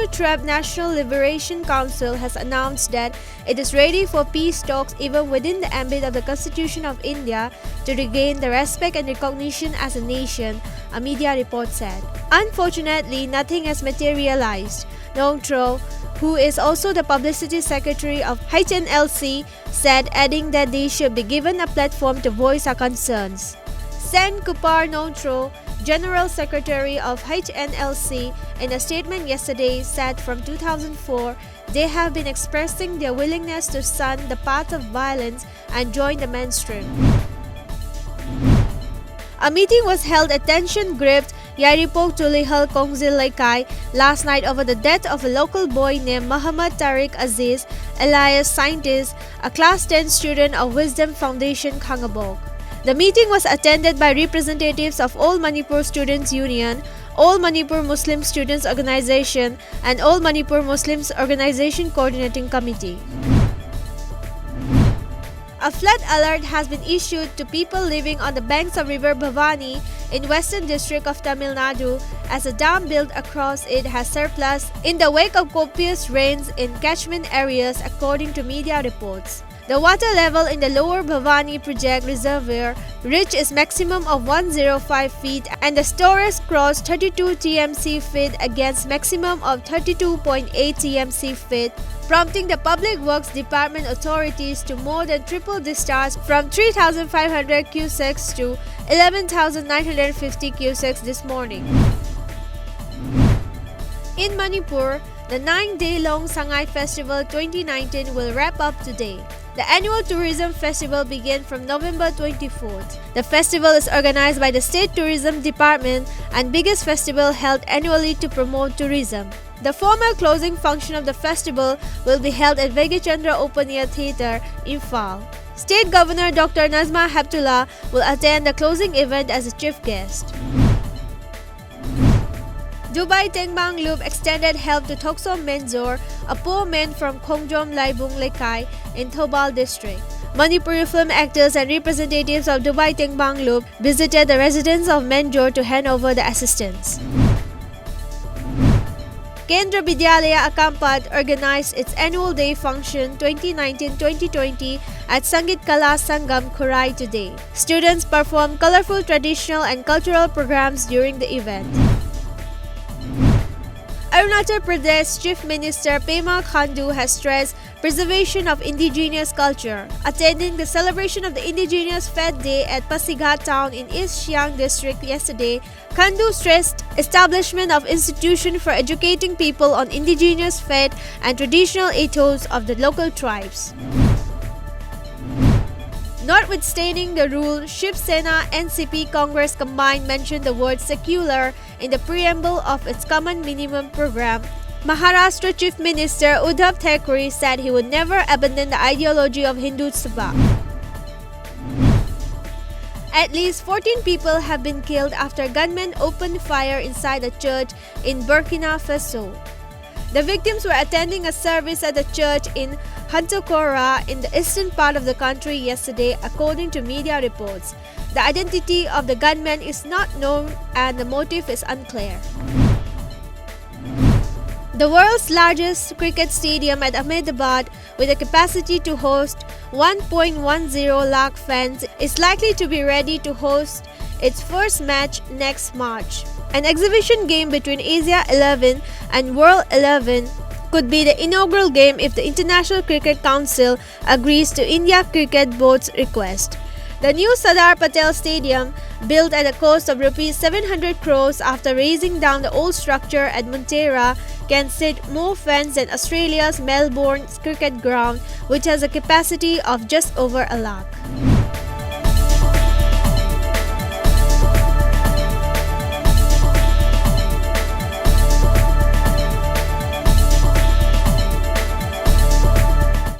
NATO-trapped National Liberation Council has announced that it is ready for peace talks even within the ambit of the Constitution of India to regain the respect and recognition as a nation, a media report said. Unfortunately, nothing has materialized. Nongtro, who is also the publicity secretary of HNLC, said, adding that they should be given a platform to voice our concerns. Sen Kupar Nongtro, General Secretary of HNLC, in a statement yesterday said from 2004, they have been expressing their willingness to shun the path of violence and join the mainstream. A meeting was held at tension-gripped Yaripok Tulihal Kongzil Laikai last night over the death of a local boy named Muhammad Tariq Aziz, alias Scientist, a Class 10 student of Wisdom Foundation, Khangabok. The meeting was attended by representatives of All Manipur Students Union, All Manipur Muslim Students Organization, and All Manipur Muslims Organization Coordinating Committee. A flood alert has been issued to people living on the banks of River Bhavani in Western District of Tamil Nadu as a dam built across it has surplus in the wake of copious rains in catchment areas, according to media reports. The water level in the lower Bhavani project reservoir reached its maximum of 105 feet and the storage crossed 32 TMC feet against maximum of 32.8 TMC feet, prompting the Public Works Department authorities to more than triple discharge from 3,500 cusecs to 11,950 cusecs this morning. In Manipur, the 9-day-long Sangay Festival 2019 will wrap up today. The annual tourism festival began from November 24th. The festival is organized by the State Tourism Department and biggest festival held annually to promote tourism. The formal closing function of the festival will be held at Vegachandra Open Air Theatre, Imphal. State Governor Dr. Nazma Heptullah will attend the closing event as a chief guest. Dubai TENGBANG Loop extended help to Toksom Menzor, a poor man from Khongjom Laibung Lekai in Thobal district. Manipuri film actors and representatives of Dubai TENGBANG Loop visited the residence of Menzor to hand over the assistance. Kendra Vidyalaya Akampat organized its annual day function 2019-2020 at Sangit Kala Sangam Kurai today. Students performed colorful traditional and cultural programs during the event. Arunachal Pradesh Chief Minister Pema Khandu has stressed preservation of indigenous culture. Attending the celebration of the Indigenous Fete Day at Pasighat town in East Siang district yesterday, Khandu stressed establishment of institution for educating people on indigenous faith and traditional ethos of the local tribes. Notwithstanding the rule, Shiv Sena NCP Congress combined mentioned the word secular in the preamble of its common minimum program. Maharashtra Chief Minister Uddhav Thackeray said he would never abandon the ideology of Hindutva. At least 14 people have been killed after gunmen opened fire inside a church in Burkina Faso. The victims were attending a service at the church in Hantokora in the eastern part of the country yesterday, according to media reports. The identity of the gunman is not known and the motive is unclear. The world's largest cricket stadium at Ahmedabad, with a capacity to host 1.10 lakh fans, is likely to be ready to host its first match next March. An exhibition game between Asia 11 and World 11 could be the inaugural game if the International Cricket Council agrees to India Cricket Board's request. The new Sardar Patel Stadium, built at a cost of Rs 700 crores after raising down the old structure at Montera, can seat more fans than Australia's Melbourne Cricket Ground, which has a capacity of just over a lakh.